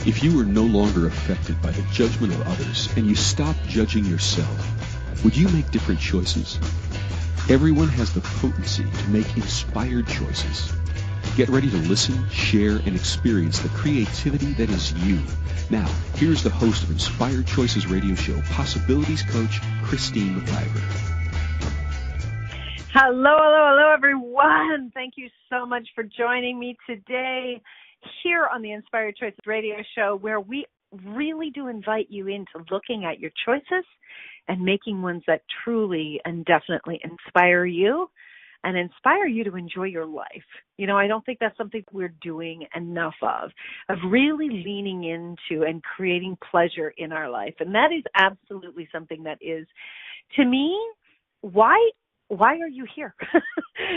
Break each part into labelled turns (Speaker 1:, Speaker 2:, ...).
Speaker 1: If you are no longer affected by the judgment of others and you stop judging yourself, would you make different choices? Everyone has the potency to make inspired choices. Get ready to listen, share, and experience the creativity that is you. Now, here's the host of Inspired Choices Radio Show, Possibilities Coach, Christine McIver.
Speaker 2: Hello, everyone. Thank you so much for joining me today here on the Inspired Choices Radio Show, where we really do invite you into looking at your choices and making ones that truly and definitely inspire you and inspire you to enjoy your life. You know, I don't think that's something we're doing enough of really leaning into and creating pleasure in our life. And that is absolutely something that is, to me, why are you here?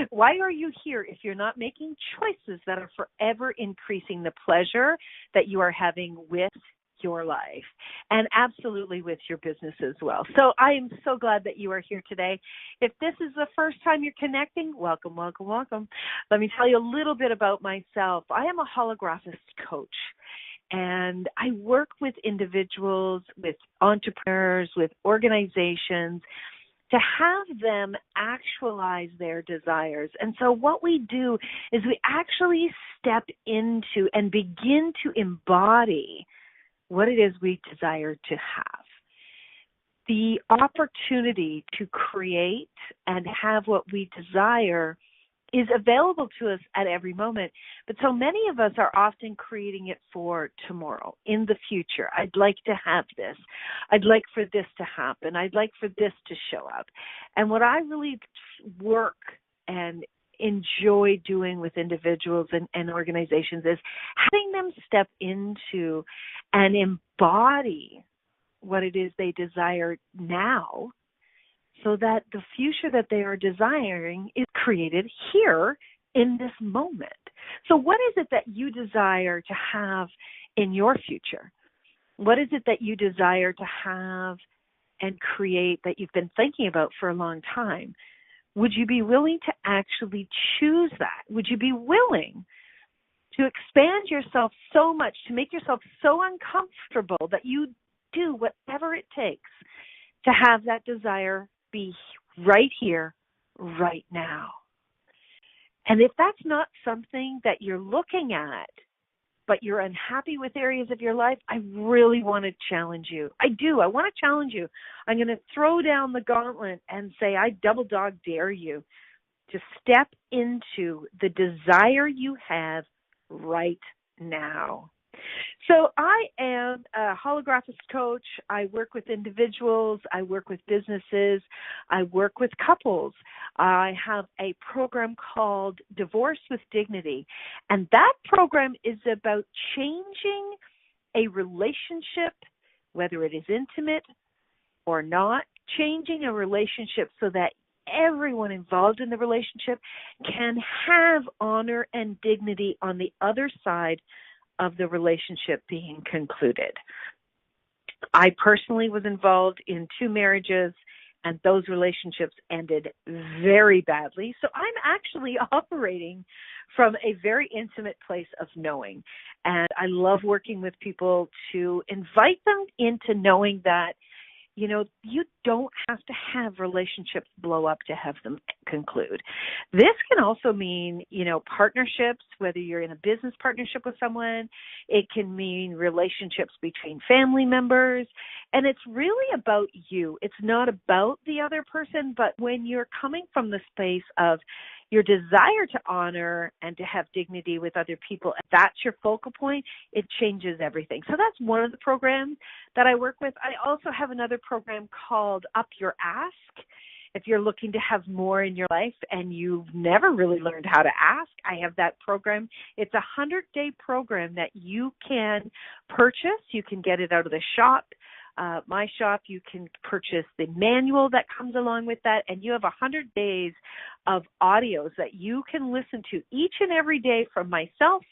Speaker 2: Why are you here if you're not making choices that are forever increasing the pleasure that you are having with your life and absolutely with your business as well? So I am so glad that you are here today. If this is the first time you're connecting, welcome. Let me tell you a little bit about myself. I am a holographist coach. And I work with individuals, with entrepreneurs, with organizations, to have them actualize their desires. And so what we do is we actually step into and begin to embody what it is we desire to have. The opportunity to create and have what we desire is available to us at every moment. But so many of us are often creating it for tomorrow, in the future. I'd like to have this. I'd like for this to happen. I'd like for this to show up. And what I really work and enjoy doing with individuals and organizations is having them step into and embody what it is they desire now, so that the future that they are desiring is created here in this moment. So what is it that you desire to have in your future? What is it that you desire to have and create that you've been thinking about for a long time? Would you be willing to actually choose that? Would you be willing to expand yourself so much, to make yourself so uncomfortable that you do whatever it takes to have that desire be right here, right now? And if that's not something that you're looking at, but you're unhappy with areas of your life, I really want to challenge you. I do. I want to challenge you. I'm going to throw down the gauntlet and say, I double dog dare you to step into the desire you have right now. So I am a holographist coach. I work with individuals. I work with businesses. I work with couples. I have a program called Divorce with Dignity. And that program is about changing a relationship, whether it is intimate or not, changing a relationship so that everyone involved in the relationship can have honor and dignity on the other side of the relationship being concluded. I personally was involved in 2 marriages, and those relationships ended very badly. So I'm actually operating from a very intimate place of knowing. And I love working with people to invite them into knowing that, you know, you don't have to have relationships blow up to have them conclude. This can also mean, you know, partnerships, whether you're in a business partnership with someone. It can mean relationships between family members. And it's really about you. It's not about the other person, but when you're coming from the space of your desire to honor and to have dignity with other people, that's your focal point, it changes everything. So that's one of the programs that I work with. I also have another program called UpYourAsk. If you're looking to have more in your life and you've never really learned how to ask, I have that program. It's a 100-day program that you can purchase. You can get it out of the shop. My shop, you can purchase the manual that comes along with that, and you have 100 days of audios that you can listen to each and every day from myself,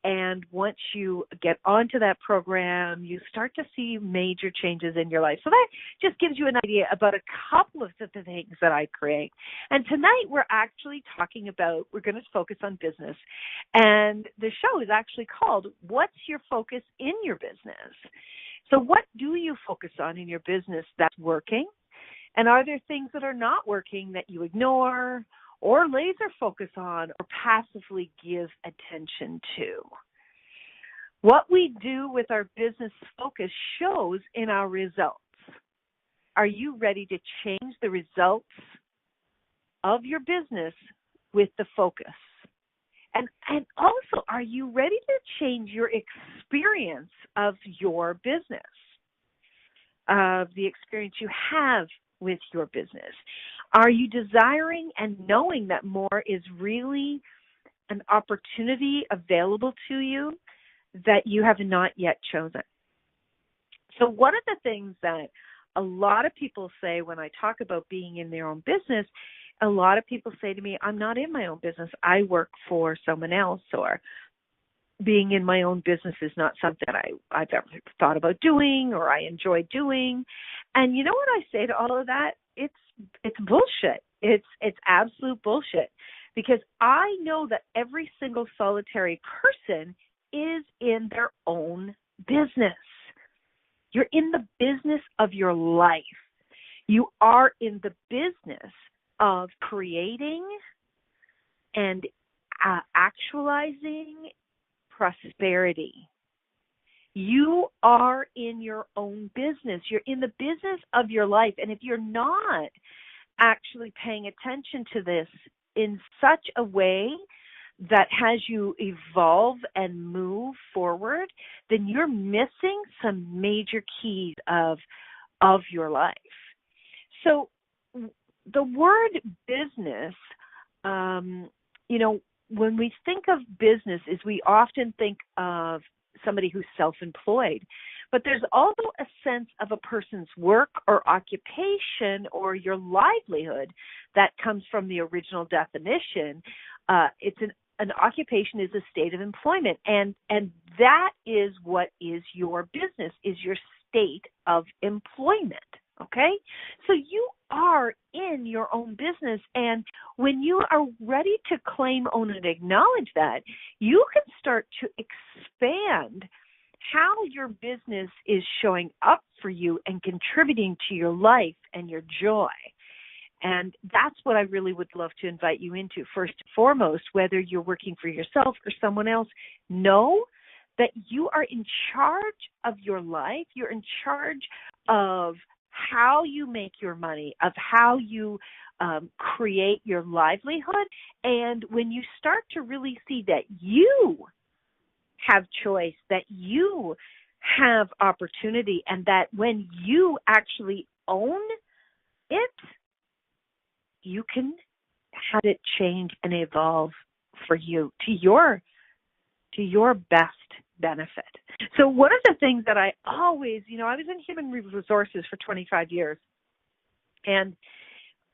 Speaker 2: And once you get onto that program, you start to see major changes in your life. So that just gives you an idea about a couple of the things that I create. And tonight we're actually talking about, we're going to focus on business. And the show is actually called, What's Your Focus in Your Business? So what do you focus on in your business that's working? And are there things that are not working that you ignore or laser focus on or passively give attention to? What we do with our business focus shows in our results. Are you ready to change the results of your business with the focus? And also, are you ready to change your experience of your business, of the experience you have with your business? Are you desiring and knowing that more is really an opportunity available to you that you have not yet chosen? So one of the things that a lot of people say when I talk about being in their own business, a lot of people say to me, I'm not in my own business. I work for someone else, or being in my own business is not something that I've ever thought about doing or I enjoy doing. And you know what I say to all of that? It's bullshit. It's absolute bullshit, because I know that every single solitary person is in their own business. You're in the business of your life. You are in the business of creating and actualizing prosperity. You are in your own business. You're in the business of your life. And if you're not actually paying attention to this in such a way that has you evolve and move forward, then you're missing some major keys of your life. So the word business, when we think of business, is we often think of somebody who's self-employed. But there's also a sense of a person's work or occupation or your livelihood that comes from the original definition. It's an occupation is a state of employment, and that is what is your business, is your state of employment. Okay? So you are in your own business, and when you are ready to claim, own, and acknowledge that, you can start to expand how your business is showing up for you and contributing to your life and your joy. And that's what I really would love to invite you into. First and foremost, whether you're working for yourself or someone else, know that you are in charge of your life. You're in charge of how you make your money, of how you create your livelihood. And when you start to really see that you have choice, that you have opportunity, and that when you actually own it, you can have it change and evolve for you to your best benefit. So one of the things that I always, I was in human resources for 25 years, and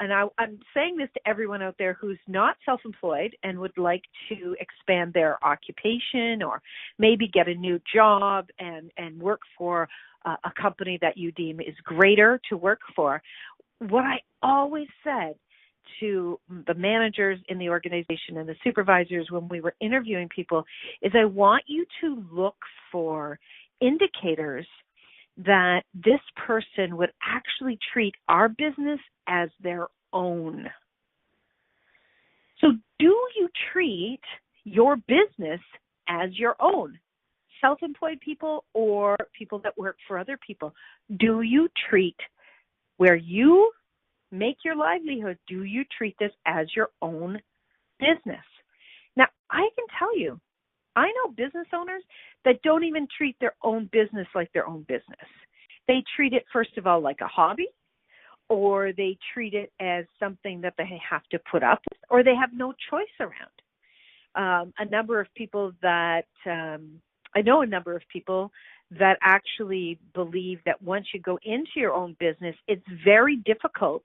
Speaker 2: I'm saying this to everyone out there who's not self-employed and would like to expand their occupation or maybe get a new job and work for a company that you deem is greater to work for. What I always said to the managers in the organization and the supervisors when we were interviewing people is, I want you to look for indicators that this person would actually treat our business as their own. So do you treat your business as your own? Self-employed people or people that work for other people, do you treat where you make your livelihood, do you treat this as your own business? Now, I can tell you, I know business owners that don't even treat their own business like their own business. They treat it, first of all, like a hobby, or they treat it as something that they have to put up with, or they have no choice around. I know a number of people that actually believe that once you go into your own business, it's very difficult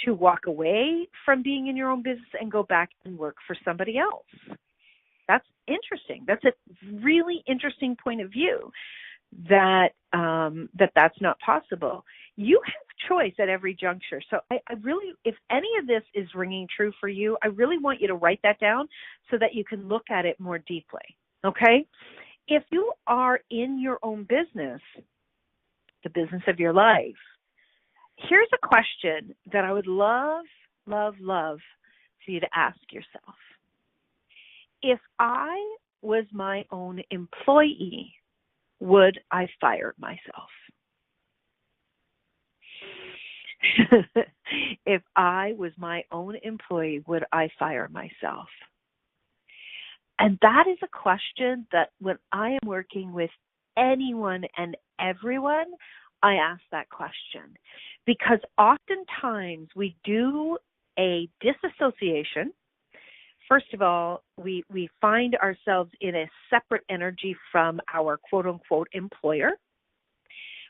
Speaker 2: to walk away from being in your own business and go back and work for somebody else. That's interesting. That's a really interesting point of view that that's not possible. You have choice at every juncture. So I really, if any of this is ringing true for you, I really want you to write that down so that you can look at it more deeply, okay? If you are in your own business, the business of your life, here's a question that I would love for you to ask yourself. If I was my own employee, would I fire myself? If I was my own employee, would I fire myself? And that is a question that when I am working with anyone and everyone, I ask that question. Because oftentimes we do a disassociation. First of all, we find ourselves in a separate energy from our quote-unquote employer.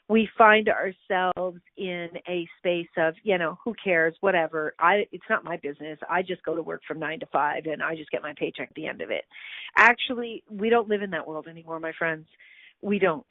Speaker 2: We find ourselves in a space of, who cares, whatever. It's not my business. I just go to work from 9 to 5 and I just get my paycheck at the end of it. Actually, we don't live in that world anymore, my friends. We don't.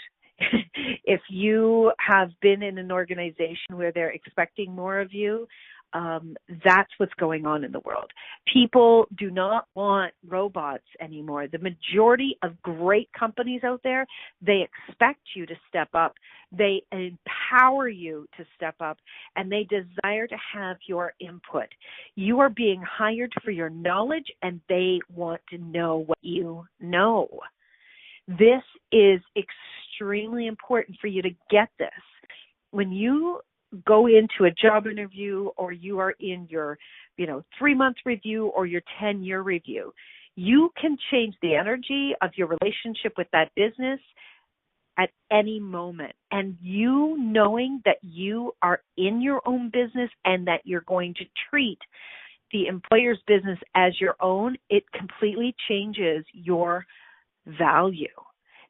Speaker 2: If you have been in an organization where they're expecting more of you, that's what's going on in the world. People do not want robots anymore. The majority of great companies out there, they expect you to step up. They empower you to step up, and they desire to have your input. You are being hired for your knowledge, and they want to know what you know. This is extremely important for you to get this. When you go into a job interview or you are in your, 3-month review or your 10-year review, you can change the energy of your relationship with that business at any moment. And you knowing that you are in your own business and that you're going to treat the employer's business as your own, it completely changes your value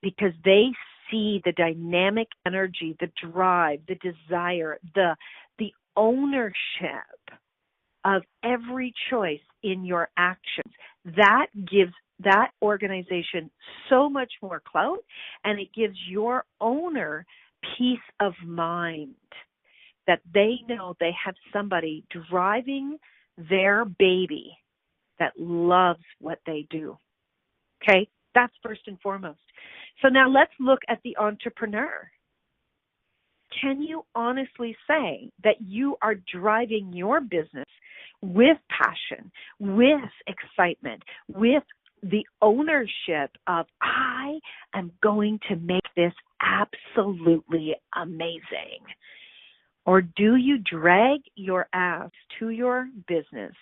Speaker 2: because they see the dynamic energy, the drive, the desire, the ownership of every choice in your actions. That gives that organization so much more clout, and it gives your owner peace of mind that they know they have somebody driving their baby that loves what they do. Okay? That's first and foremost. So now let's look at the entrepreneur. Can you honestly say that you are driving your business with passion, with excitement, with the ownership of, I am going to make this absolutely amazing? Or do you drag your ass to your business?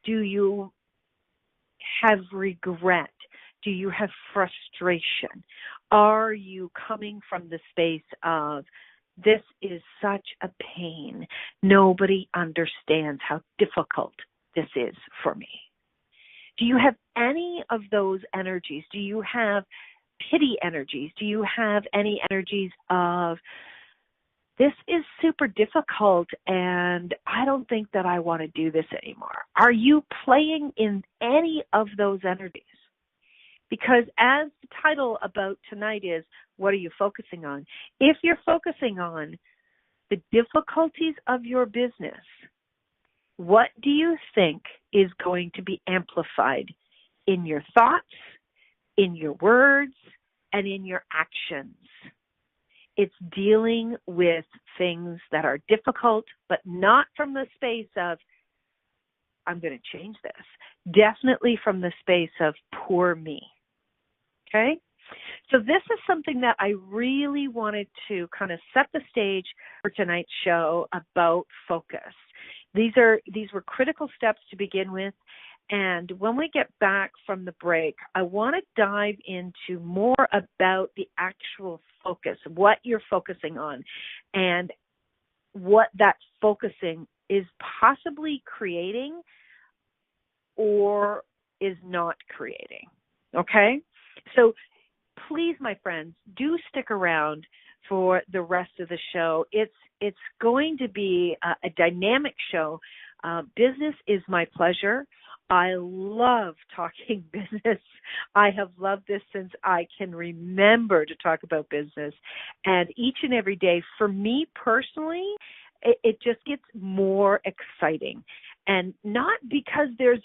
Speaker 2: Do you have regret? Do you have frustration? Are you coming from the space of, this is such a pain. Nobody understands how difficult this is for me. Do you have any of those energies? Do you have pity energies? Do you have any energies of, this is super difficult and I don't think that I want to do this anymore? Are you playing in any of those energies? Because as the title about tonight is, what are you focusing on? If you're focusing on the difficulties of your business, what do you think is going to be amplified in your thoughts, in your words, and in your actions? It's dealing with things that are difficult, but not from the space of, I'm going to change this. Definitely from the space of poor me. Okay? So this is something that I really wanted to kind of set the stage for tonight's show about focus. These were critical steps to begin with. And when we get back from the break, I want to dive into more about the actual focus, what you're focusing on, and what that focusing is possibly creating or is not creating. Okay? So please, my friends, do stick around for the rest of the show. It's going to be a dynamic show. Business is my pleasure. I love talking business. I have loved this since I can remember to talk about business. And each and every day, for me personally, it just gets more exciting. And not because there's,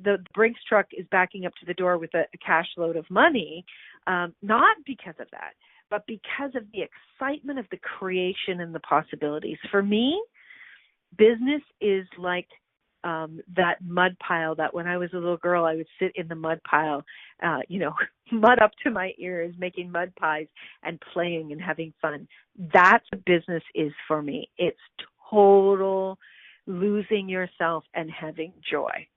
Speaker 2: the Brinks truck is backing up to the door with a cash load of money, not because of that, but because of the excitement of the creation and the possibilities. For me, business is like that mud pile that when I was a little girl, I would sit in the mud pile, mud up to my ears, making mud pies and playing and having fun. That's what business is for me. It's total losing yourself and having joy.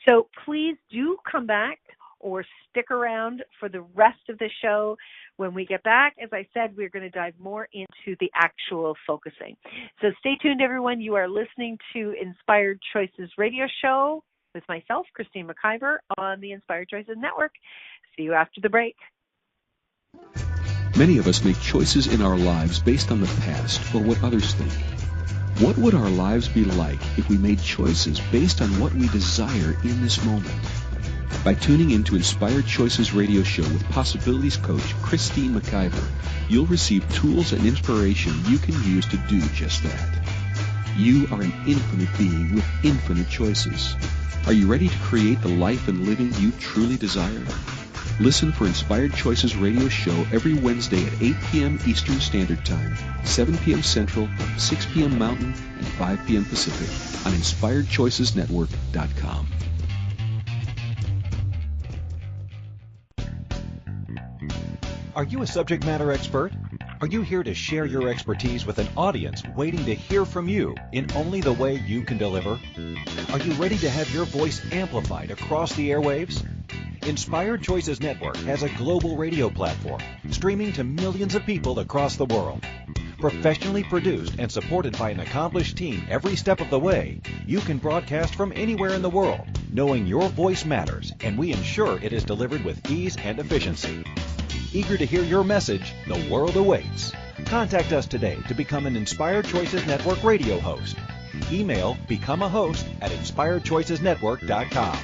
Speaker 2: So please do come back or stick around for the rest of the show. When we get back, as I said, we're going to dive more into the actual focusing. So stay tuned, everyone. You are listening to Inspired Choices Radio Show with myself, Christine McIver, on the Inspired Choices Network. See you after the break.
Speaker 1: Many of us make choices in our lives based on the past or what others think. What would our lives be like if we made choices based on what we desire in this moment? By tuning in to Inspired Choices Radio Show with Possibilities Coach Christine McIver, you'll receive tools and inspiration you can use to do just that. You are an infinite being with infinite choices. Are you ready to create the life and living you truly desire? Listen for Inspired Choices Radio Show every Wednesday at 8 p.m. Eastern Standard Time, 7 p.m. Central, 6 p.m. Mountain, and 5 p.m. Pacific on InspiredChoicesNetwork.com.
Speaker 3: Are you a subject matter expert? Are you here to share your expertise with an audience waiting to hear from you in only the way you can deliver? Are you ready to have your voice amplified across the airwaves? Inspired Choices Network has a global radio platform streaming to millions of people across the world. Professionally produced and supported by an accomplished team every step of the way, you can broadcast from anywhere in the world, knowing your voice matters, and we ensure it is delivered with ease and efficiency. Eager to hear your message, the world awaits. Contact us today to become an Inspired Choices Network radio host. Email becomeahost@inspiredchoicesnetwork.com.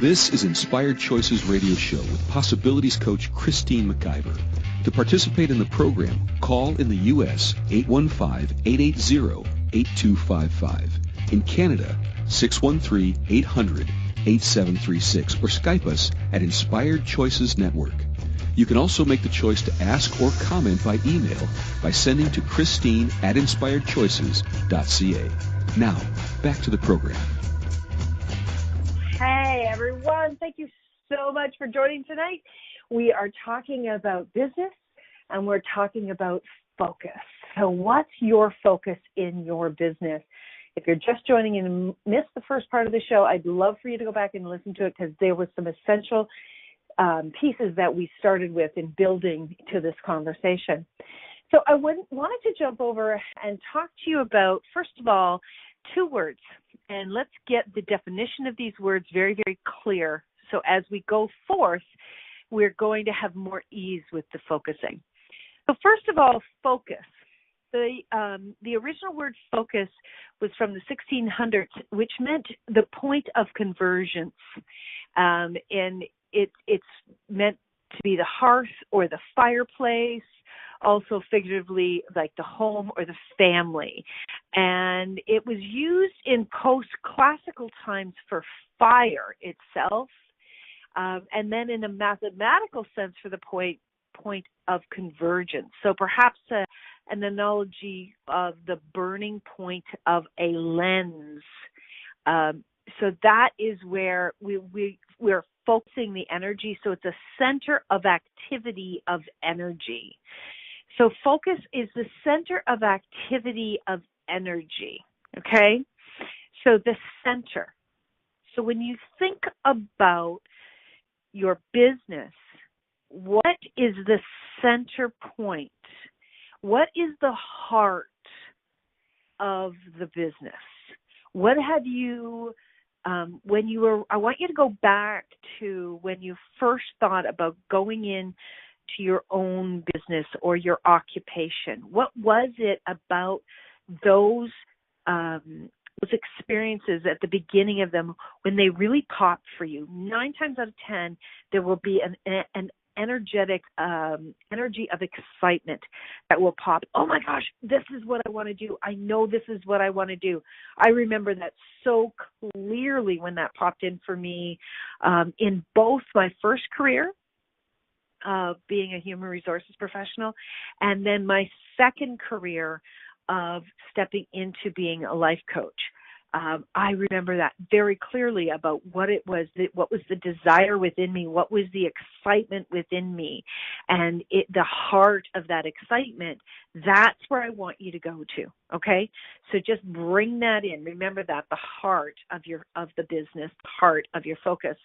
Speaker 1: This is Inspired Choices Radio Show with Possibilities Coach Christine McIver. To participate in the program, call in the U.S. 815-880-8255. In Canada, 613-800-8736, or Skype us at Inspired Choices Network. You can also make the choice to ask or comment by email by sending to Christine@InspiredChoices.ca. Now, back to the program.
Speaker 2: Hey, everyone. Thank you so much for joining tonight. We are talking about business, and we're talking about focus. So what's your focus in your business? If you're just joining in and missed the first part of the show, I'd love for you to go back and listen to it because there was some essential pieces that we started with in building to this conversation. So I wanted to jump over and talk to you about, first of all, two words. And let's get the definition of these words very, very clear. So as we go forth, we're going to have more ease with the focusing. So first of all, focus. The original word focus was from the 1600s, which meant the point of convergence. And it's meant to be the hearth or the fireplace, also figuratively like the home or the family. And it was used in post-classical times for fire itself, and then in a mathematical sense for the point of convergence. So perhaps an analogy of the burning point of a lens. So that is where we're focusing the energy. So it's a center of activity of energy. So focus is the center of activity of energy, okay? So the center. So when you think about your business, what is the center point? What is the heart of the business? What have you, I want you to go back to when you first thought about going in to your own business or your occupation. What was it about those those experiences at the beginning of them, when they really pop for you, 9 times out of 10, there will be an energetic energy of excitement that will pop. Oh my gosh, this is what I want to do. I know this is what I want to do. I remember that so clearly when that popped in for me in both my first career, being a human resources professional, and then my second career of stepping into being a life coach. I remember that very clearly about what it was, what was the desire within me, what was the excitement within me, and the heart of that excitement, that's where I want you to go to, okay? So just bring that in. Remember that, the heart of the business, the heart of your focus.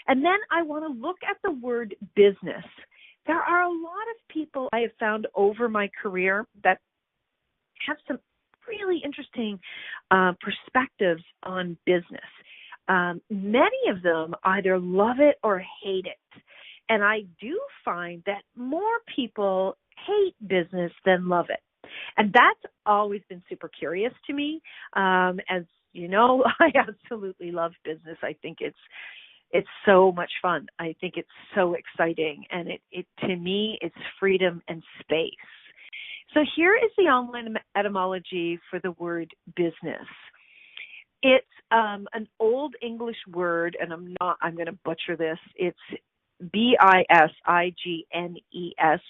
Speaker 2: And then I want to look at the word business. There are a lot of people I have found over my career that have some really interesting perspectives on business. Many of them either love it or hate it. And I do find that more people hate business than love it. And that's always been super curious to me. As you know, I absolutely love business. I think it's so much fun. I think it's so exciting. And it to me, it's freedom and space. So here is the online etymology for the word business. It's an old English word, and I'm going to butcher this. It's BISIGNES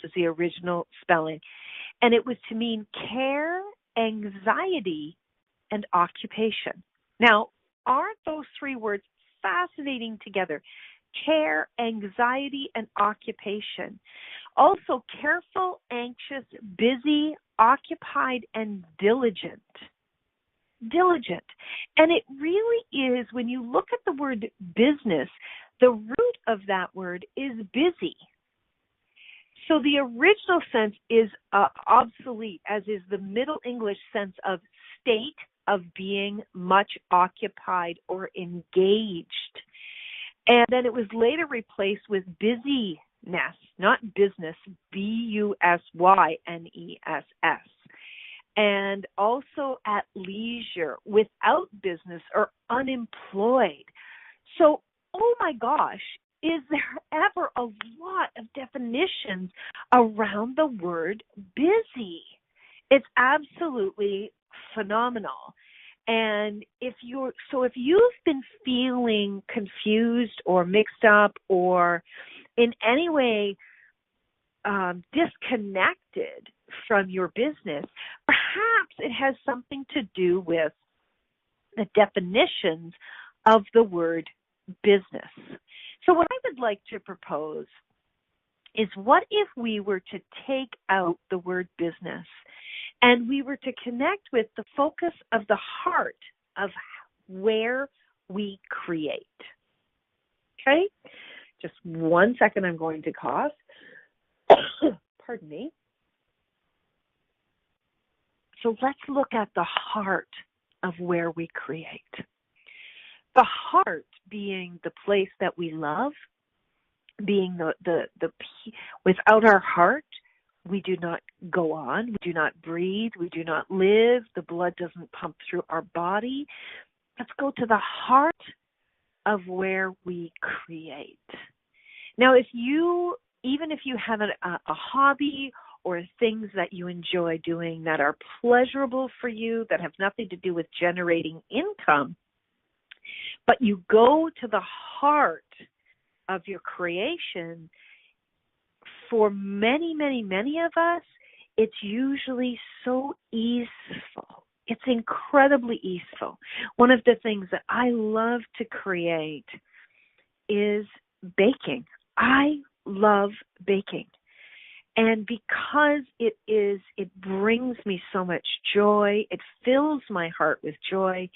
Speaker 2: is the original spelling. And it was to mean care, anxiety, and occupation. Now, aren't those three words fascinating together? Care, anxiety, and occupation. Also, careful, anxious, busy, occupied, and diligent. Diligent. And it really is, when you look at the word business, the root of that word is busy. So the original sense is obsolete, as is the Middle English sense of state of being much occupied or engaged. And then it was later replaced with busyness, not business, BUSYNESS. And also at leisure, without business, or unemployed. So, oh my gosh, is there ever a lot of definitions around the word busy? It's absolutely phenomenal. And if you've been feeling confused or mixed up or in any way disconnected from your business, perhaps it has something to do with the definitions of the word business. So what I would like to propose is, what if we were to take out the word business and we were to connect with the focus of the heart of where we create? Okay? Just 1 second, I'm going to cough. Pardon me. So let's look at the heart of where we create. The heart being the place that we love, being the without our heart, we do not go on, we do not breathe, we do not live, the blood doesn't pump through our body. Let's go to the heart of where we create. Now, even if you have a hobby or things that you enjoy doing that are pleasurable for you, that have nothing to do with generating income, but you go to the heart of your creation, for many, many, many of us, it's usually so easeful. It's incredibly easeful. One of the things that I love to create is baking. I love baking. And because it brings me so much joy, it fills my heart with joy,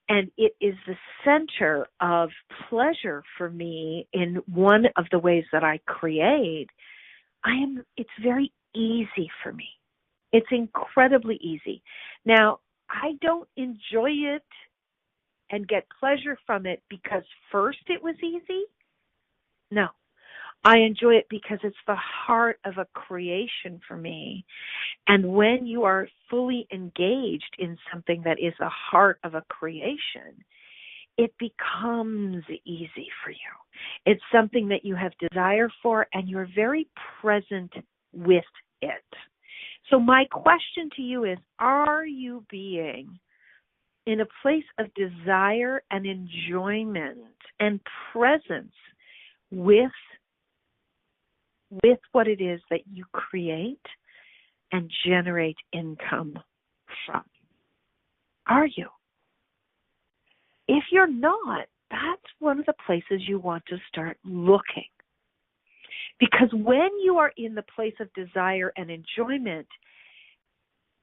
Speaker 2: and it is the center of pleasure for me in one of the ways that I create. It's very easy for me. It's incredibly easy. Now, I don't enjoy it and get pleasure from it because first it was easy. No. I enjoy it because it's the heart of a creation for me. And when you are fully engaged in something that is the heart of a creation, it becomes easy for you. It's something that you have desire for, and you're very present with it. So my question to you is, are you being in a place of desire and enjoyment and presence with what it is that you create and generate income from? Are you? If you're not, that's one of the places you want to start looking. Because when you are in the place of desire and enjoyment,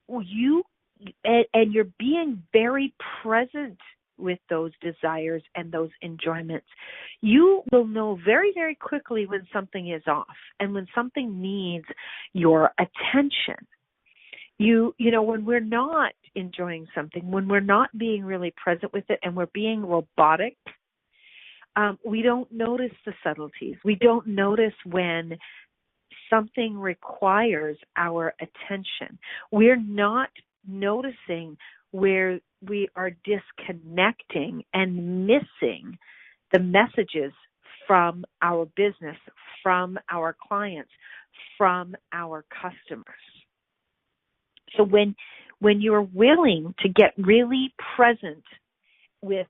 Speaker 2: and you're being very present with those desires and those enjoyments, you will know very, very quickly when something is off and when something needs your attention. You know, when we're not enjoying something, when we're not being really present with it and we're being robotic, we don't notice the subtleties. We don't notice when something requires our attention. We're not noticing where we are disconnecting and missing the messages from our business, from our clients, from our customers. So when you're willing to get really present with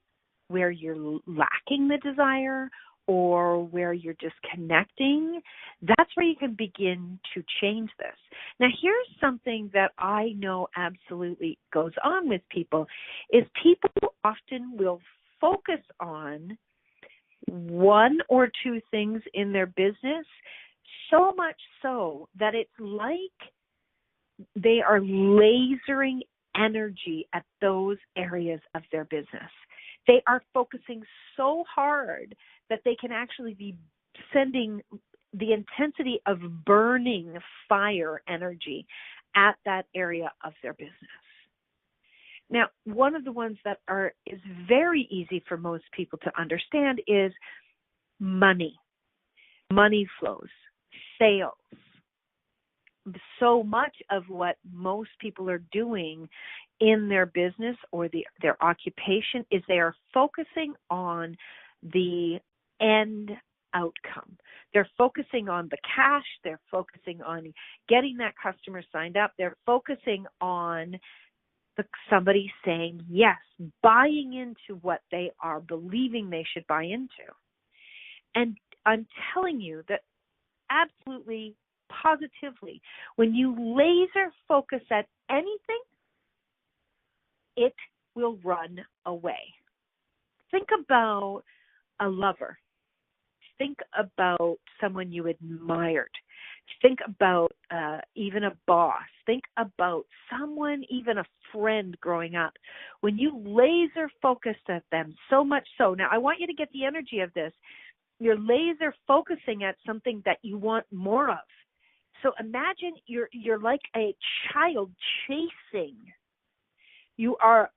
Speaker 2: where you're lacking the desire or where you're disconnecting, that's where you can begin to change this. Now, here's something that I know absolutely goes on with people, is people often will focus on one or two things in their business, so much so that it's like they are lasering energy at those areas of their business. They are focusing so hard that they can actually be sending the intensity of burning fire energy at that area of their business. Now, one of the ones that is very easy for most people to understand is money flows, sales. So much of what most people are doing in their business or their occupation is they are focusing on the end outcome. They're focusing on the cash. They're focusing on getting that customer signed up. They're focusing on somebody saying yes, buying into what they are believing they should buy into. And I'm telling you that absolutely, positively, when you laser focus at anything, it will run away. Think about a lover. Think about someone you admired. Think about even a boss. Think about someone, even a friend growing up. When you laser focused at them, so much so. Now, I want you to get the energy of this. You're laser focusing at something that you want more of. So imagine you're like a child chasing. You're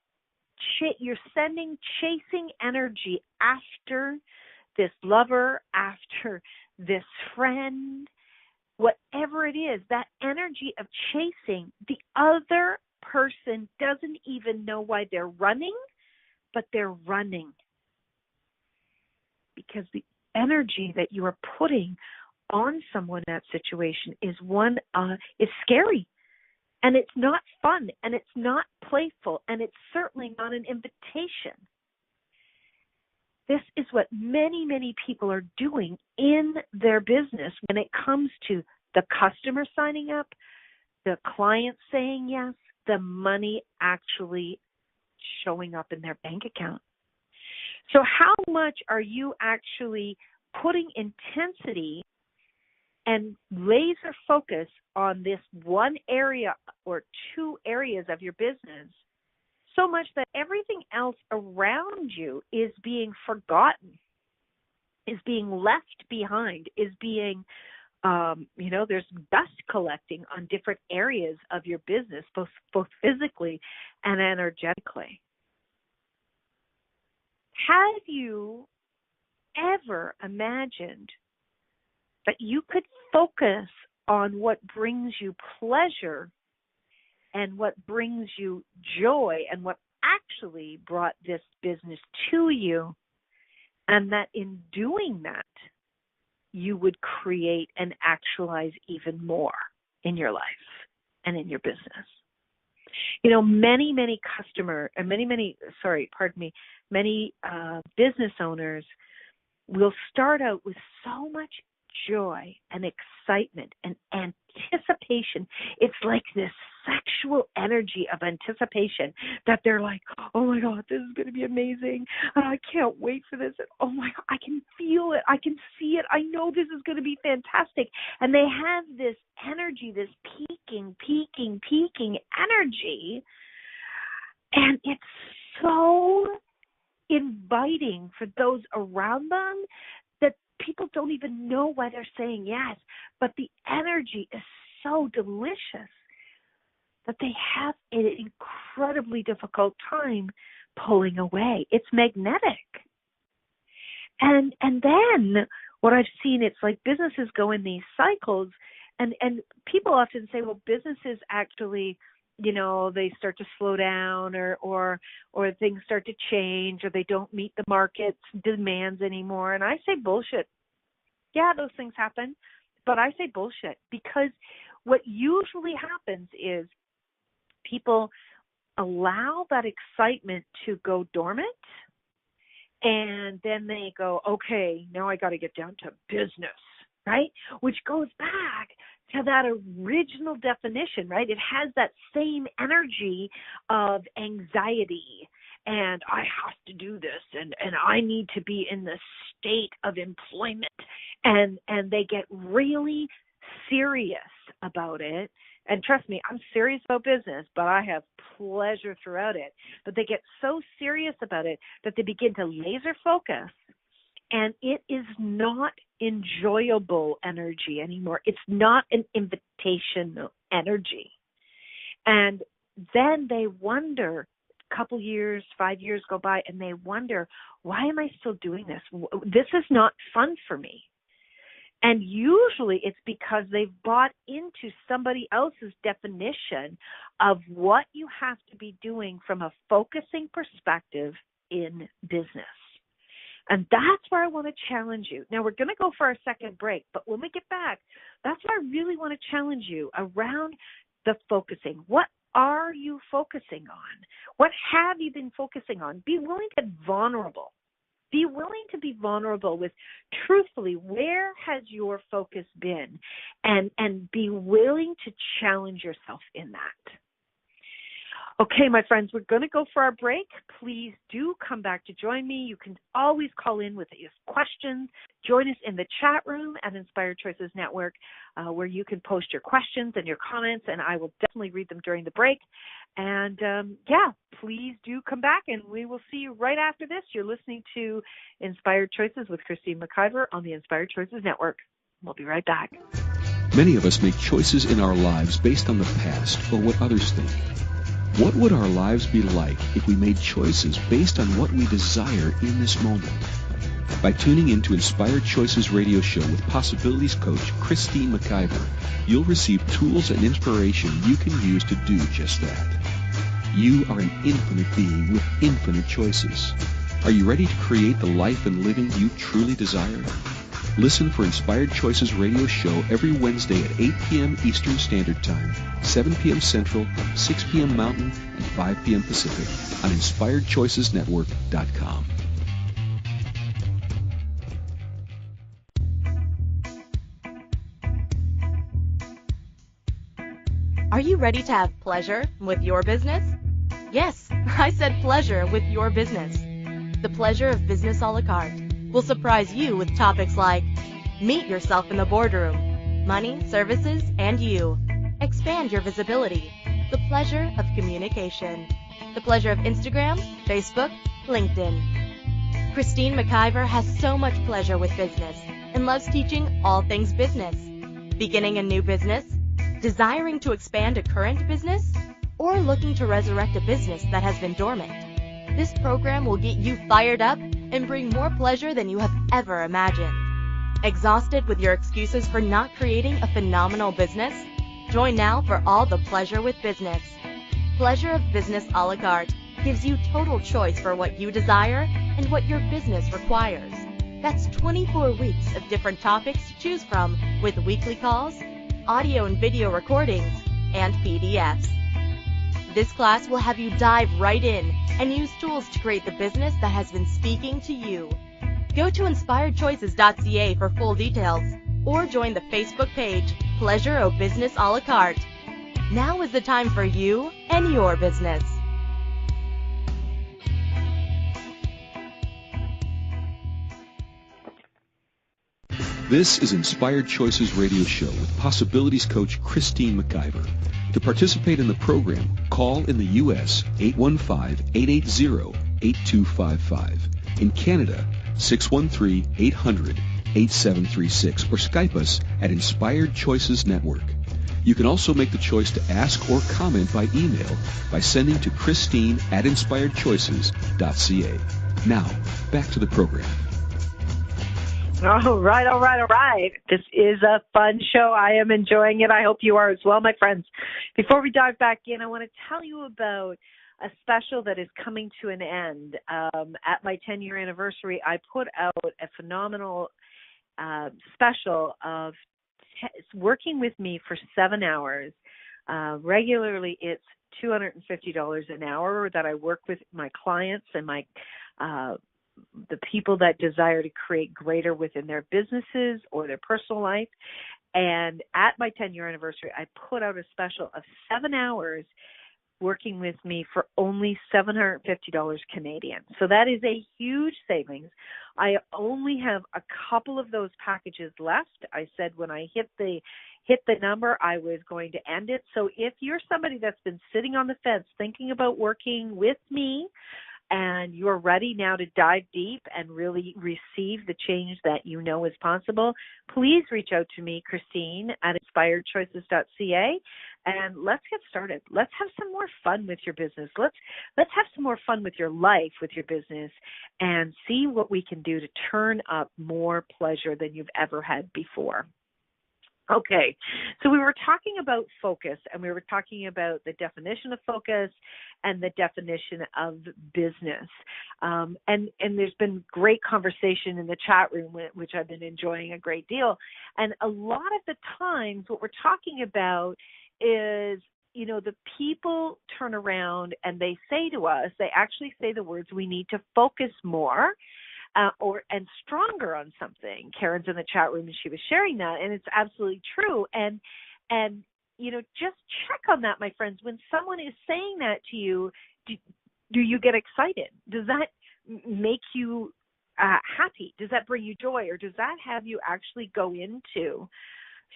Speaker 2: chasing energy after this lover, after this friend, whatever it is, that energy of chasing. The other person doesn't even know why they're running, but they're running. Because the energy that you are putting on someone in that situation is is scary. And it's not fun, and it's not playful, and it's certainly not an invitation. This is what many, many people are doing in their business when it comes to the customer signing up, the client saying yes, the money actually showing up in their bank account. So how much are you actually putting intensity and laser focus on this one area or two areas of your business, so much that everything else around you is being forgotten, is being left behind, is being, there's dust collecting on different areas of your business, both physically and energetically. Have you ever imagined that you could focus on what brings you pleasure and what brings you joy and what actually brought this business to you, and that in doing that, you would create and actualize even more in your life and in your business. You know, many business owners will start out with so much joy and excitement and anticipation. It's like this sexual energy of anticipation that they're like, oh my God, this is going to be amazing. I can't wait for this. And oh my God, I can feel it. I can see it. I know this is going to be fantastic. And they have this energy, this peaking energy. And it's so inviting for those around them that people don't even know why they're saying yes, but the energy is so delicious that they have an incredibly difficult time pulling away. It's magnetic. And then what I've seen, it's like businesses go in these cycles, and people often say, well, businesses actually, you know, they start to slow down or things start to change, or they don't meet the market's demands anymore. And I say bullshit. Yeah, those things happen, but I say bullshit, because what usually happens is people allow that excitement to go dormant, and then they go, okay, now I got to get down to business, right? Which goes back to that original definition, right? It has that same energy of anxiety, and I have to do this, and I need to be in the state of employment, and they get really serious about it. And trust me, I'm serious about business, but I have pleasure throughout it. But they get so serious about it that they begin to laser focus, and it is not enjoyable energy anymore. It's not an invitational energy. And then they wonder, a couple years, 5 years go by, and they wonder, why am I still doing this? This is not fun for me. And usually it's because they've bought into somebody else's definition of what you have to be doing from a focusing perspective in business. And that's where I want to challenge you. Now, we're going to go for our second break, but when we get back, that's where I really want to challenge you around the focusing. What are you focusing on? What have you been focusing on? Be willing to get vulnerable. Be willing to be vulnerable with, truthfully, where has your focus been? And be willing to challenge yourself in that. Okay, my friends, we're going to go for our break. Please do come back to join me. You can always call in with your questions. Join us in the chat room at Inspired Choices Network, where you can post your questions and your comments, and I will definitely read them during the break. And, please do come back, and we will see you right after this. You're listening to Inspired Choices with Christine McIver on the Inspired Choices Network. We'll be right back.
Speaker 1: Many of us make choices in our lives based on the past or what others think. What would our lives be like if we made choices based on what we desire in this moment? By tuning into Inspired Choices radio show with Possibilities Coach Christine McIver, you'll receive tools and inspiration you can use to do just that. You are an infinite being with infinite choices. Are you ready to create the life and living you truly desire? Listen for Inspired Choices radio show every Wednesday at 8 p.m. Eastern Standard Time, 7 p.m. Central, 6 p.m. Mountain, and 5 p.m. Pacific on InspiredChoicesNetwork.com.
Speaker 4: Are you ready to have pleasure with your business? Yes, I said pleasure with your business. The pleasure of business a la carte will surprise you with topics like meet yourself in the boardroom, money, services, and you. Expand your visibility. The pleasure of communication. The pleasure of Instagram, Facebook, LinkedIn. Christine McIver has so much pleasure with business and loves teaching all things business. Beginning a new business? Desiring to expand a current business? Or looking to resurrect a business that has been dormant? This program will get you fired up and bring more pleasure than you have ever imagined. Exhausted with your excuses for not creating a phenomenal business? Join now for all the pleasure with business. Pleasure of Business a la carte gives you total choice for what you desire and what your business requires. That's 24 weeks of different topics to choose from with weekly calls, audio and video recordings, and PDFs. This class will have you dive right in and use tools to create the business that has been speaking to you. Go to inspiredchoices.ca for full details or join the Facebook page Pleasure of Business a la carte. Now is the time for you and your business.
Speaker 1: This is Inspired Choices Radio Show with Possibilities Coach Christine McIver. To participate in the program, call in the U.S. 815-880-8255. In Canada, 613-800-8736 or Skype us at Inspired Choices Network. You can also make the choice to ask or comment by email by sending to Christine@inspiredchoices.ca. Now, back to the program.
Speaker 2: All right. This is a fun show. I am enjoying it. I hope you are as well, my friends. Before we dive back in, I want to tell you about a special that is coming to an end. At my 10-year anniversary, I put out a phenomenal special of working with me for 7 hours. Regularly, it's $250 an hour that I work with my clients and my the people that desire to create greater within their businesses or their personal life. And at my 10-year anniversary, I put out a special of 7 hours working with me for only $750 Canadian. So that is a huge savings. I only have a couple of those packages left. I said when I hit the number, I was going to end it. So if you're somebody that's been sitting on the fence thinking about working with me, and you're ready now to dive deep and really receive the change that you know is possible, please reach out to me, Christine, at inspiredchoices.ca, and let's get started. Let's have some more fun with your business. Let's have some more fun with your life, with your business, and see what we can do to turn up more pleasure than you've ever had before. Okay, so we were talking about focus, and we were talking about the definition of focus and the definition of business. And there's been great conversation in the chat room, which I've been enjoying a great deal. And a lot of the times what we're talking about is, you know, the people turn around and they say to us, they actually say the words, we need to focus more. And stronger on something. Karen's in the chat room and she was sharing that, and it's absolutely true. And you know, just check on that, my friends. When someone is saying that to you, do you get excited? Does that make you happy? Does that bring you joy, or does that have you actually go into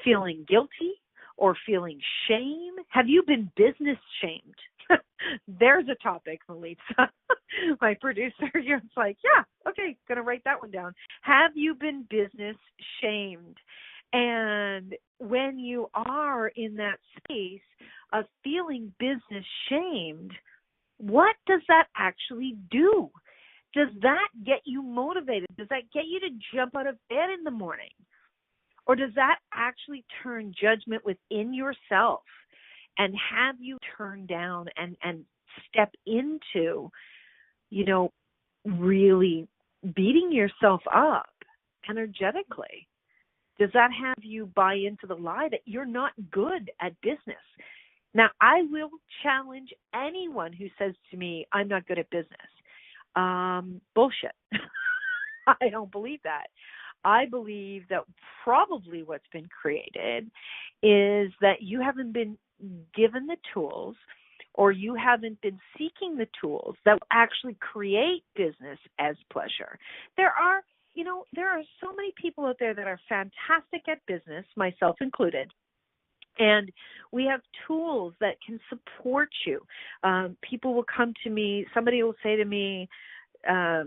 Speaker 2: feeling guilty or feeling shame? Have you been business shamed? There's a topic, Melissa. My producer, you're like, yeah, okay, going to write that one down. Have you been business shamed? And when you are in that space of feeling business shamed, what does that actually do? Does that get you motivated? Does that get you to jump out of bed in the morning? Or does that actually turn judgment within yourself and have you turn down and step into, you know, really beating yourself up energetically? Does that have you buy into the lie that you're not good at business? Now, I will challenge anyone who says to me, I'm not good at business. Bullshit. I don't believe that. I believe that probably what's been created is that you haven't been given the tools, or you haven't been seeking the tools that will actually create business as pleasure. There are so many people out there that are fantastic at business, myself included. And we have tools that can support you. People will come to me, somebody will say to me, I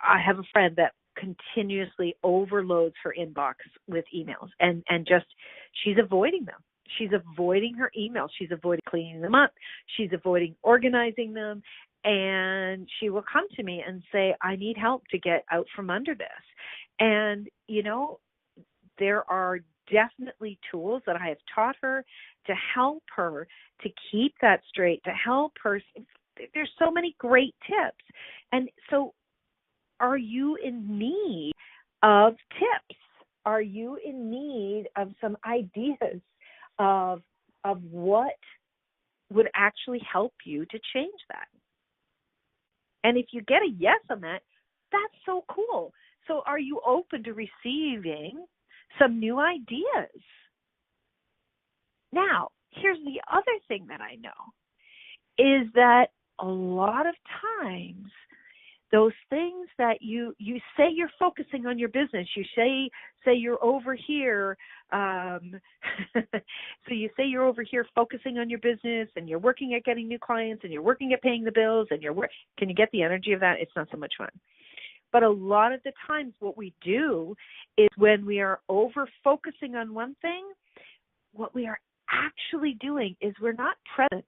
Speaker 2: have a friend that continuously overloads her inbox with emails and just she's avoiding them. She's avoiding her emails. She's avoiding cleaning them up. She's avoiding organizing them. And she will come to me and say, I need help to get out from under this. And, there are definitely tools that I have taught her to help her to keep that straight, to help her. There's so many great tips. And so are you in need of tips? Are you in need of some ideas of what would actually help you to change that? And if you get a yes on that, that's so cool. So are you open to receiving some new ideas? Now, here's the other thing that I know is that a lot of times those things that you say you're focusing on your business, you say you're over here, so you say you're over here focusing on your business and you're working at getting new clients and you're working at paying the bills and can you get the energy of that? It's not so much fun. But a lot of the times what we do is when we are over focusing on one thing, what we are actually doing is we're not present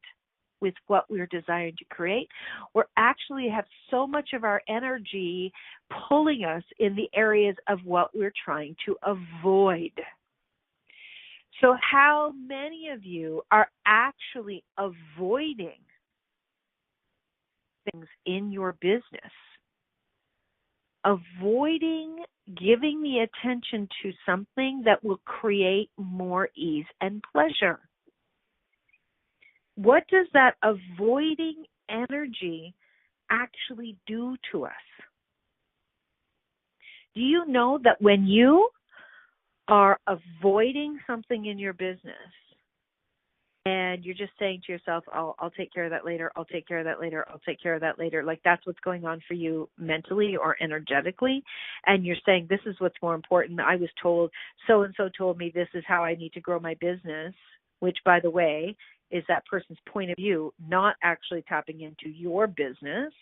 Speaker 2: with what we're desiring to create. We're actually have so much of our energy pulling us in the areas of what we're trying to avoid. So how many of you are actually avoiding things in your business? Avoiding giving the attention to something that will create more ease and pleasure. What does that avoiding energy actually do to us? Do you know that when you are avoiding something in your business and you're just saying to yourself, oh, I'll take care of that later, I'll take care of that later, I'll take care of that later, like that's what's going on for you mentally or energetically, and you're saying this is what's more important. I was told, so-and-so told me this is how I need to grow my business, which, by the way, is that person's point of view, not actually tapping into your business,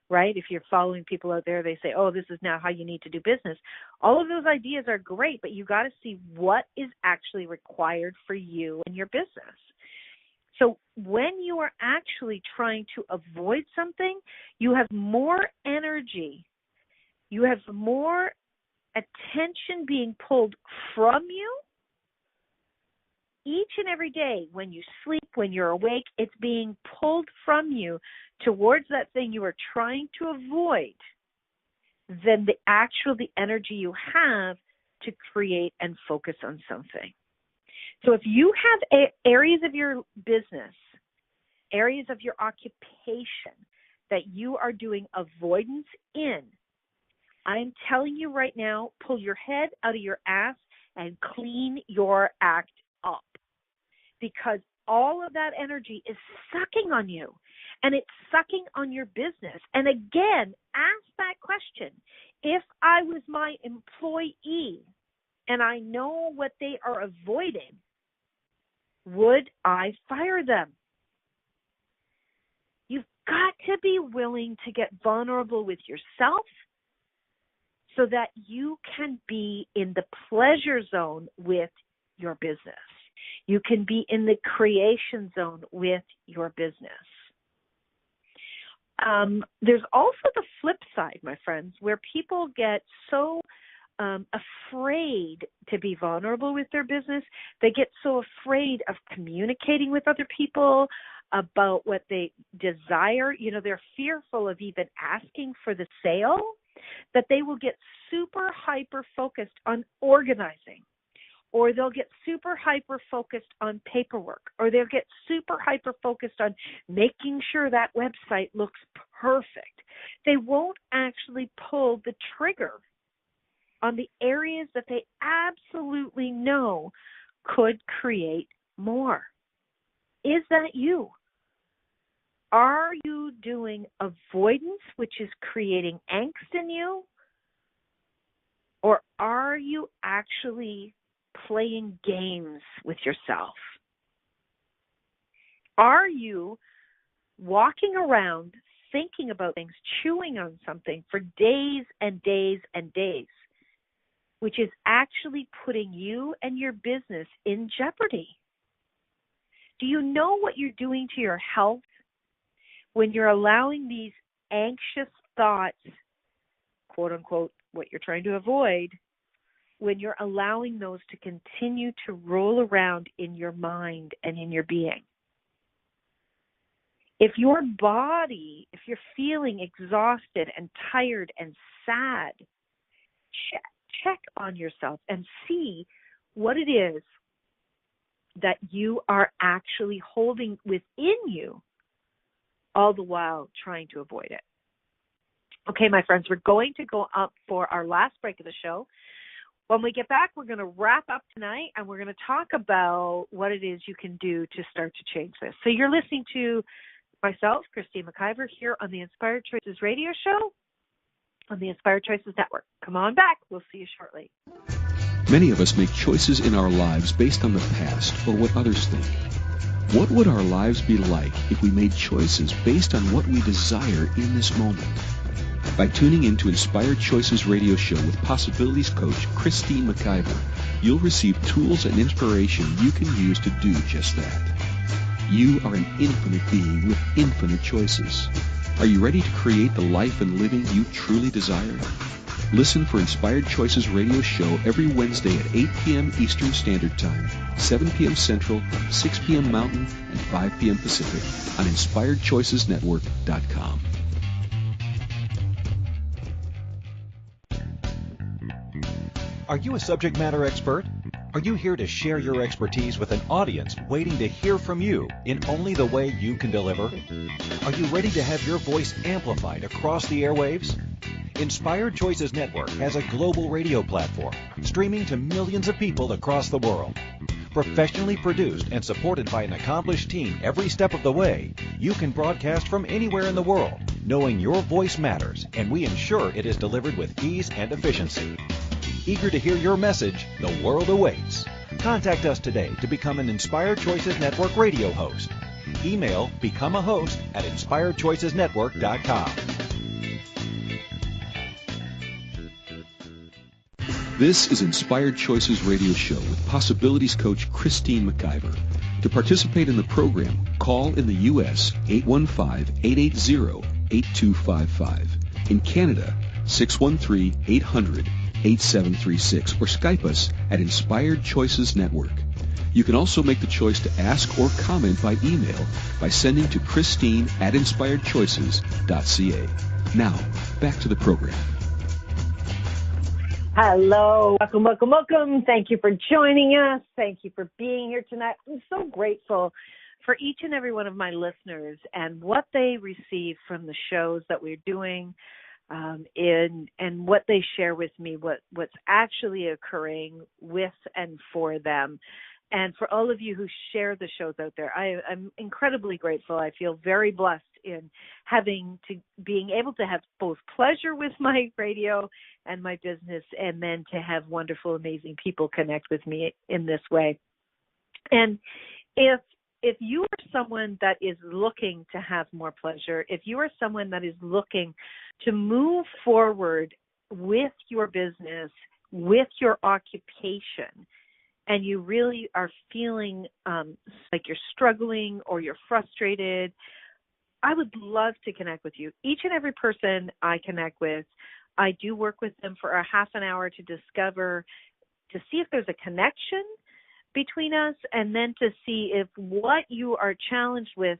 Speaker 2: right? If you're following people out there, they say, oh, this is now how you need to do business. All of those ideas are great, but you got to see what is actually required for you and your business. So when you are actually trying to avoid something, you have more energy. You have more attention being pulled from you. Each and every day, when you sleep, when you're awake, it's being pulled from you towards that thing you are trying to avoid than the energy you have to create and focus on something. So if you have areas of your business, areas of your occupation that you are doing avoidance in, I'm telling you right now, pull your head out of your ass and clean your act up. Because all of that energy is sucking on you, and it's sucking on your business. And again, ask that question. If I was my employee and I know what they are avoiding, would I fire them? You've got to be willing to get vulnerable with yourself so that you can be in the pleasure zone with your business. You can be in the creation zone with your business. There's also the flip side, my friends, where people get so afraid to be vulnerable with their business. They get so afraid of communicating with other people about what they desire. They're fearful of even asking for the sale, that they will get super hyper-focused on organizing. Or they'll get super hyper-focused on paperwork, or they'll get super hyper-focused on making sure that website looks perfect. They won't actually pull the trigger on the areas that they absolutely know could create more. Is that you? Are you doing avoidance, which is creating angst in you? Or are you actually playing games with yourself? Are you walking around thinking about things, chewing on something for days and days and days, which is actually putting you and your business in jeopardy? Do you know what you're doing to your health when you're allowing these anxious thoughts, quote unquote, what you're trying to avoid, when you're allowing those to continue to roll around in your mind and in your being. If your body, if you're feeling exhausted and tired and sad, check on yourself and see what it is that you are actually holding within you, all the while trying to avoid it. Okay, my friends, we're going to go up for our last break of the show. When we get back, we're going to wrap up tonight, and we're going to talk about what it is you can do to start to change this. So you're listening to myself, Christine McIver, here on the Inspired Choices radio show on the Inspired Choices Network. Come on back. We'll see you shortly.
Speaker 1: Many of us make choices in our lives based on the past or what others think. What would our lives be like if we made choices based on what we desire in this moment? By tuning in to Inspired Choices radio show with Possibilities coach Christine McIver, you'll receive tools and inspiration you can use to do just that. You are an infinite being with infinite choices. Are you ready to create the life and living you truly desire? Listen for Inspired Choices radio show every Wednesday at 8 p.m. Eastern Standard Time, 7 p.m. Central, 6 p.m. Mountain, and 5 p.m. Pacific on InspiredChoicesNetwork.com.
Speaker 3: Are you a subject matter expert? Are you here to share your expertise with an audience waiting to hear from you in only the way you can deliver? Are you ready to have your voice amplified across the airwaves? Inspired Choices Network has a global radio platform streaming to millions of people across the world. Professionally produced and supported by an accomplished team every step of the way, you can broadcast from anywhere in the world, knowing your voice matters, and we ensure it is delivered with ease and efficiency. Eager to hear your message? The world awaits. Contact us today to become an Inspired Choices Network radio host. Email becomeahost@inspiredchoicesnetwork.com.
Speaker 1: This is Inspired Choices Radio Show with Possibilities Coach Christine McIver. To participate in the program, call in the U.S. 815-880-8255. In Canada, 613-800-8736, or Skype us at Inspired Choices Network. You can also make the choice to ask or comment by email by sending to Christine@InspiredChoices.ca. Now, back to the program.
Speaker 2: Hello. Welcome. Thank you for joining us. Thank you for being here tonight. I'm so grateful for each and every one of my listeners and what they receive from the shows that we're doing, and what they share with me, what's actually occurring with and for them. And for all of you who share the shows out there, I'm incredibly grateful. I feel very blessed in being able to have both pleasure with my radio and my business, and then to have wonderful, amazing people connect with me in this way. And if you are someone that is looking to have more pleasure, if you are someone that is looking to move forward with your business, with your occupation, and you really are feeling like you're struggling or you're frustrated, I would love to connect with you. Each and every person I connect with, I do work with them for a half an hour to see if there's a connection between us, and then to see if what you are challenged with,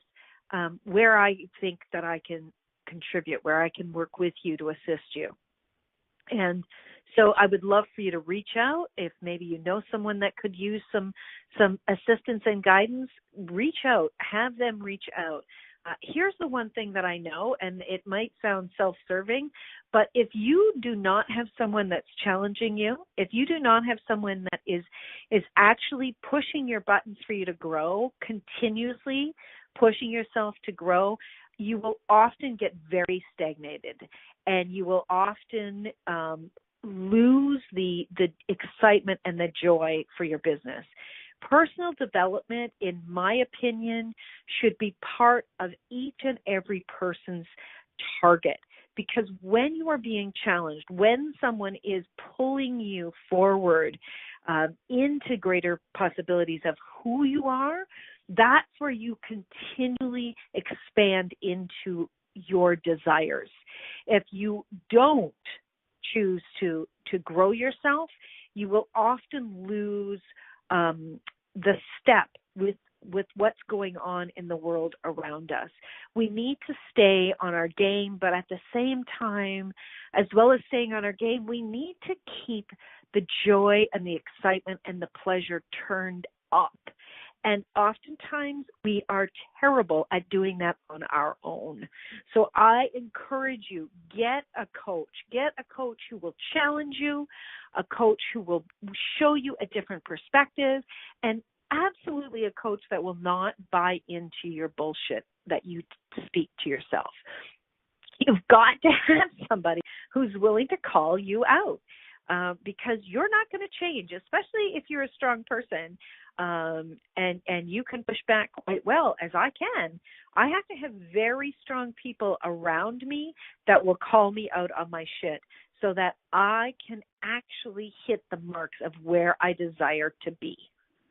Speaker 2: where I think that I can contribute, where I can work with you to assist you. And so I would love for you to reach out. If maybe you know someone that could use some assistance and guidance, reach out, have them reach out. Here's the one thing that I know, and it might sound self-serving, but if you do not have someone that's challenging you, if you do not have someone that is actually pushing your buttons for you to grow, continuously pushing yourself to grow, you will often get very stagnated, and you will often lose the excitement and the joy for your business. Personal development, in my opinion, should be part of each and every person's target, because when you are being challenged, when someone is pulling you forward into greater possibilities of who you are, that's where you continually expand into your desires. If you don't choose to grow yourself, you will often lose the step with what's going on in the world around us. We need to stay on our game, but at the same time, as well as staying on our game, we need to keep the joy and the excitement and the pleasure turned up. And oftentimes we are terrible at doing that on our own. So I encourage you, get a coach. Get a coach who will challenge you, a coach who will show you a different perspective, and absolutely a coach that will not buy into your bullshit that you speak to yourself. You've got to have somebody who's willing to call you out because you're not going to change, especially if you're a strong person. And you can push back quite well, as I can. I have to have very strong people around me that will call me out on my shit so that I can actually hit the marks of where I desire to be.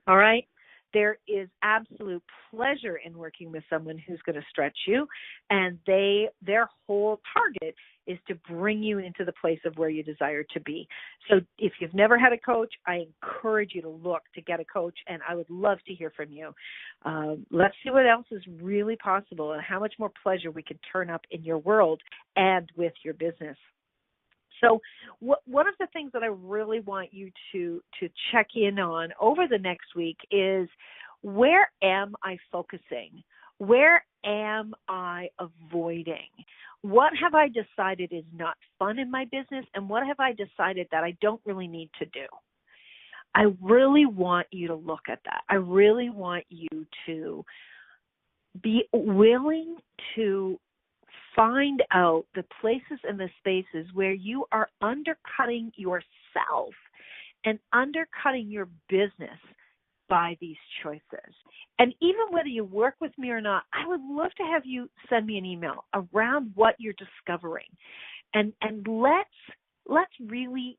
Speaker 2: All right? There is absolute pleasure in working with someone who's going to stretch you, and their whole target is to bring you into the place of where you desire to be. So if you've never had a coach, I encourage you to look to get a coach, and I would love to hear from you. Let's see what else is really possible and how much more pleasure we can turn up in your world and with your business. So one of the things that I really want you to check in on over the next week is, where am I focusing? Where am I avoiding? What have I decided is not fun in my business, and what have I decided that I don't really need to do? I really want you to look at that. I really want you to be willing to find out the places and the spaces where you are undercutting yourself and undercutting your business by these choices. And even whether you work with me or not, I would love to have you send me an email around what you're discovering. And let's really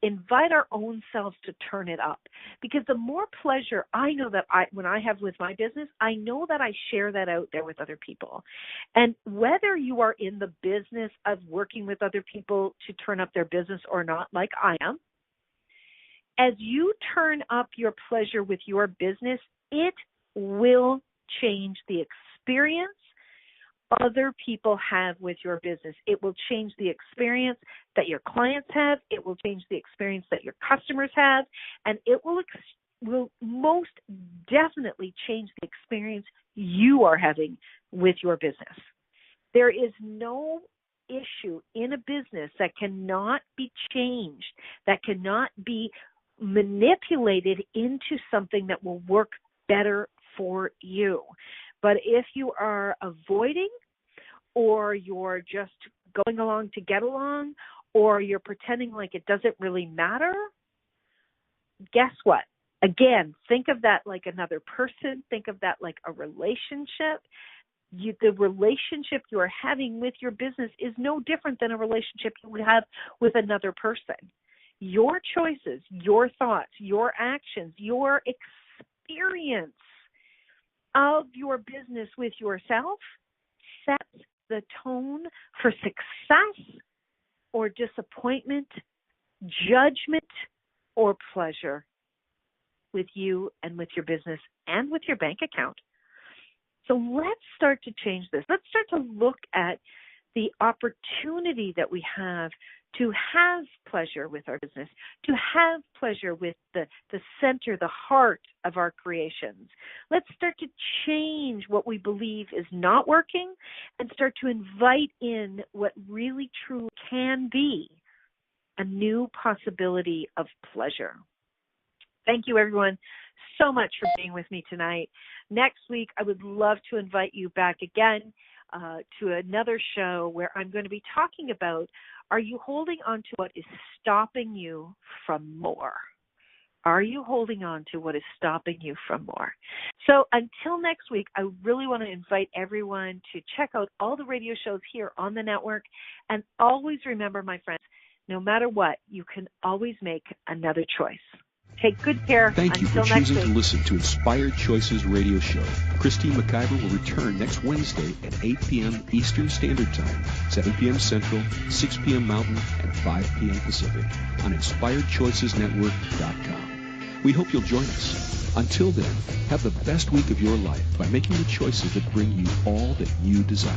Speaker 2: invite our own selves to turn it up, because the more pleasure I know that when I have with my business, I know that I share that out there with other people. And whether you are in the business of working with other people to turn up their business or not, like I am, as you turn up your pleasure with your business, it will change the experience other people have with your business. It will change the experience that your clients have. It will change the experience that your customers have. And it will most definitely change the experience you are having with your business. There is no issue in a business that cannot be changed, that cannot be manipulated into something that will work better for you. But if you are avoiding, or you're just going along to get along, or you're pretending like it doesn't really matter, guess what? Again, think of that like another person. Think of that like a relationship. The relationship you are having with your business is no different than a relationship you would have with another person. Your choices, your thoughts, your actions, your experience of your business with yourself sets the tone for success or disappointment, judgment or pleasure with you and with your business and with your bank account. So let's start to change this. Let's start to look at the opportunity that we have to have pleasure with our business, to have pleasure with the center, the heart of our creations. Let's start to change what we believe is not working and start to invite in what really truly can be a new possibility of pleasure. Thank you, everyone, so much for being with me tonight. Next week, I would love to invite you back again to another show where I'm going to be talking about, are you holding on to what is stopping you from more? Are you holding on to what is stopping you from more? So until next week, I really want to invite everyone to check out all the radio shows here on the network. And always remember, my friends, no matter what, you can always make another choice. Take good care.
Speaker 1: Thank you for
Speaker 2: Until next
Speaker 1: choosing to
Speaker 2: week.
Speaker 1: listen to Inspired Choices Radio Show. Christine McIver will return next Wednesday at 8 p.m. Eastern Standard Time, 7 p.m. Central, 6 p.m. Mountain, and 5 p.m. Pacific on InspiredChoicesNetwork.com. We hope you'll join us. Until then, have the best week of your life by making the choices that bring you all that you desire.